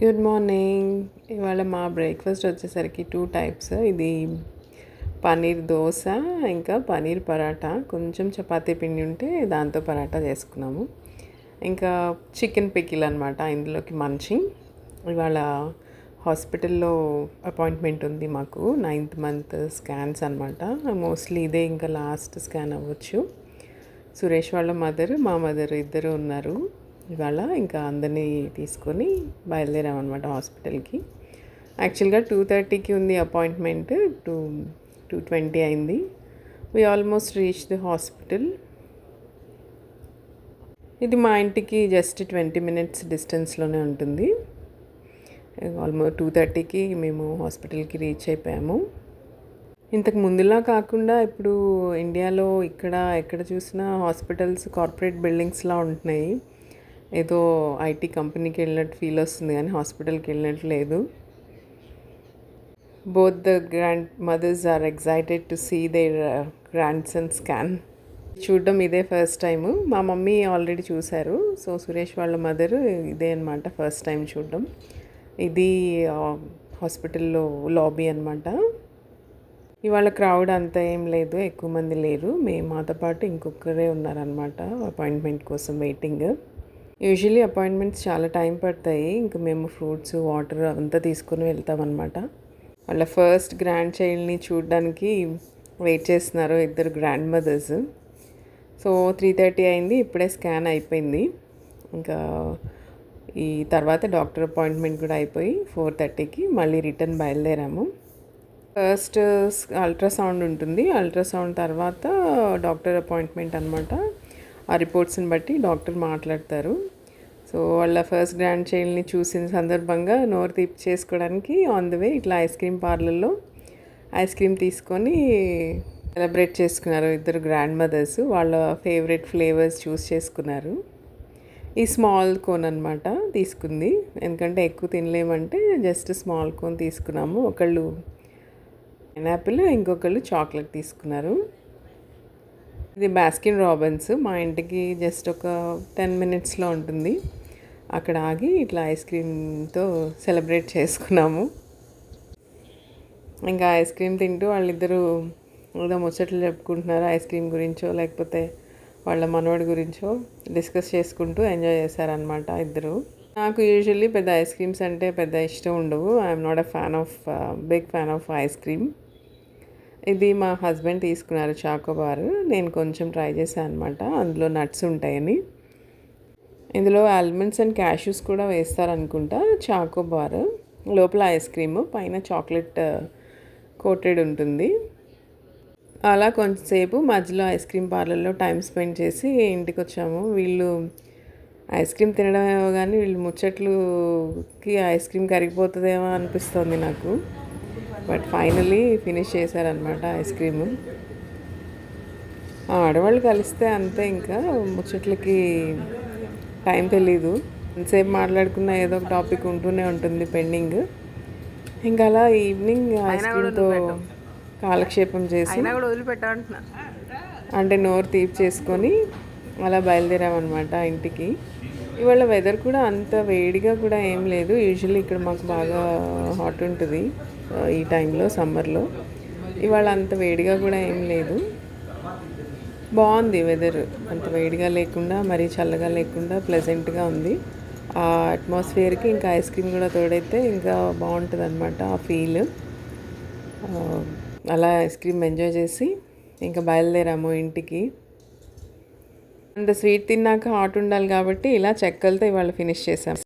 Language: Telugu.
Good morning. ఇవాళ మా బ్రేక్ఫాస్ట్ వచ్చేసరికి 2 టైప్స్. ఇది పన్నీర్ దోస, ఇంకా పన్నీర్ పరాటా. కొంచెం చపాతీ పిండి ఉంటే దాంతో పరాటా చేసుకున్నాము. ఇంకా చికెన్ పికిల్ అనమాట ఇందులోకి మంచింగ్. ఇవాళ హాస్పిటల్లో అపాయింట్మెంట్ ఉంది మాకు. 9th మంత్ స్కాన్స్ అనమాట. మోస్ట్లీ ఇదే ఇంకా లాస్ట్ స్కాన్ అవ్వచ్చు. సురేష్ వాళ్ళ మదర్, మా మదర్ ఇద్దరు ఉన్నారు ఇవాళ. ఇంకా అందరినీ తీసుకొని బయలుదేరామన్నమాట హాస్పిటల్కి. యాక్చువల్గా 2:30కి ఉంది అపాయింట్మెంట్. 2:20 అయింది. We almost reach the hospital. ఇది మా ఇంటికి జస్ట్ 20 minutes డిస్టెన్స్లోనే ఉంటుంది. ఆల్మోస్ట్ 2:30కి మేము హాస్పిటల్కి రీచ్ అయిపోయాము. ఇంతకు ముందులా కాకుండా ఇప్పుడు ఇండియాలో ఎక్కడ చూసినా హాస్పిటల్స్ కార్పొరేట్ బిల్డింగ్స్లా ఉంటున్నాయి. ఏదో ఐటీ కంపెనీకి వెళ్ళినట్టు ఫీల్ వస్తుంది, కానీ హాస్పిటల్కి వెళ్ళినట్టు లేదు. Both the grandmothers are excited to see their grandson scan. చూడడం ఇదే ఫస్ట్ టైము. మా మమ్మీ ఆల్రెడీ చూశారు. సో సురేష్ వాళ్ళ మదర్ ఇదే అనమాట ఫస్ట్ టైం చూడడం. ఇది హాస్పిటల్లో లాబీ అనమాట. ఇవాళ క్రౌడ్ అంతా ఏం లేదు, ఎక్కువ మంది లేరు. మాతో పాటు ఇంకొకరే ఉన్నారనమాట అపాయింట్మెంట్ కోసం వెయిటింగ్. యూజువలీ అపాయింట్మెంట్స్ చాలా టైం పడతాయి. ఇంకా మేము ఫ్రూట్స్, వాటర్ అంతా తీసుకొని వెళ్తామన్నమాట. వాళ్ళ ఫస్ట్ గ్రాండ్ చైల్డ్ని చూడడానికి వెయిట్ చేస్తున్నారు ఇద్దరు గ్రాండ్ మదర్స్. సో 3:30 అయింది, ఇప్పుడే స్కాన్ అయిపోయింది. ఇంకా ఈ తర్వాత డాక్టర్ అపాయింట్మెంట్ కూడా అయిపోయి 4:30కి మళ్ళీ రిటర్న్ బయలుదేరాము. ఫస్ట్ అల్ట్రాసౌండ్ ఉంటుంది. అల్ట్రాసౌండ్ తర్వాత డాక్టర్ అపాయింట్మెంట్ అనమాట. ఆ రిపోర్ట్స్ని బట్టి డాక్టర్ మాట్లాడతారు. సో వాళ్ళ ఫస్ట్ గ్రాండ్ చైల్డ్ని చూసిన సందర్భంగా నోరు తీపి చేసుకోవడానికి ఆన్ ద వే ఇట్లా ఐస్ క్రీమ్ పార్లర్లో ఐస్ క్రీమ్ తీసుకొని సెలబ్రేట్ చేసుకున్నారు ఇద్దరు గ్రాండ్ మదర్స్. వాళ్ళ ఫేవరెట్ ఫ్లేవర్స్ చూస్ చేసుకున్నారు. ఈ స్మాల్ కోన్ అనమాట తీసుకుంది, ఎందుకంటే ఎక్కువ తినలేమంటే జస్ట్ స్మాల్ కోన్ తీసుకున్నాము. ఒకళ్ళు పైనాపిల్, ఇంకొకళ్ళు చాక్లెట్ తీసుకున్నారు. ఇది బాస్కిన్ రాబిన్స్. మా ఇంటికి జస్ట్ ఒక 10 minutesలో ఉంటుంది. అక్కడ ఆగి ఇట్లా ఐస్ క్రీమ్తో సెలబ్రేట్ చేసుకున్నాము. ఇంకా ఐస్ క్రీమ్ తింటూ వాళ్ళిద్దరూ ఏదో ముచ్చట్లు చెప్పుకుంటున్నారు. ఐస్ క్రీమ్ గురించో లేకపోతే వాళ్ళ మనవడి గురించో డిస్కస్ చేసుకుంటూ ఎంజాయ్ చేశారనమాట ఇద్దరు. నాకు యూజువల్లీ పెద్ద ఐస్ క్రీమ్స్ అంటే పెద్ద ఇష్టం ఉండవు. I'm not big fan of ice cream. ఇది మా హస్బెండ్ తీసుకున్నారు చాకోబార్. నేను కొంచెం ట్రై చేశాను అనమాట. అందులో నట్స్ ఉంటాయని. ఇందులో ఆల్మండ్స్ అండ్ క్యాష్యూస్ కూడా వేస్తారనుకుంటా. చాకోబార్ లోపల ఐస్ క్రీమ్, పైన చాక్లెట్ కోటెడ్ ఉంటుంది. అలా కొంచెంసేపు మధ్యలో ఐస్ క్రీమ్ పార్లర్లో టైం స్పెండ్ చేసి ఇంటికి వచ్చాము. వీళ్ళు ఐస్ క్రీమ్ తినడమేమో కానీ వీళ్ళు ముచ్చట్లుకి ఐస్ క్రీమ్ కరిగిపోతుందేమో అనిపిస్తుంది నాకు. బట్ ఫైనలీ ఫినిష్ చేశారనమాట ఐస్ క్రీము. ఆడవాళ్ళు కలిస్తే అంతే, ఇంకా ముచ్చట్లకి టైం తెలీదు. ఎంతసేపు మాట్లాడుకున్న ఏదో ఒక టాపిక్ ఉంటూనే ఉంటుంది పెండింగ్. ఇంకా అలా ఈవినింగ్ ఐస్ క్రీమ్తో కాలక్షేపం చేసి అంటే నోరు తీపి చేసుకొని అలా బయలుదేరామన్నమాట ఇంటికి. ఇవాళ వెదర్ కూడా అంత వేడిగా కూడా ఏం లేదు. యూజువల్లీ ఇక్కడ మాకు బాగా హాట్ ఉంటుంది ఈ టైంలో, సమ్మర్లో. ఇవాళ అంత వేడిగా కూడా ఏం లేదు. బాగుంది వెదర్. అంత వేడిగా లేకుండా మరీ చల్లగా లేకుండా ప్లెజెంట్గా ఉంది. ఆ అట్మాస్ఫియర్కి ఇంకా ఐస్ క్రీమ్ కూడా తోడైతే ఇంకా బాగుంటుంది అనమాట ఆ ఫీల్. అలా ఐస్ క్రీమ్ ఎంజాయ్ చేసి ఇంకా బయలుదేరాము ఇంటికి. అంత స్వీట్ తిన్నాక హాట్ ఉండాలి కాబట్టి ఇలా చెక్కలతో ఇవాళ ఫినిష్ చేసాం.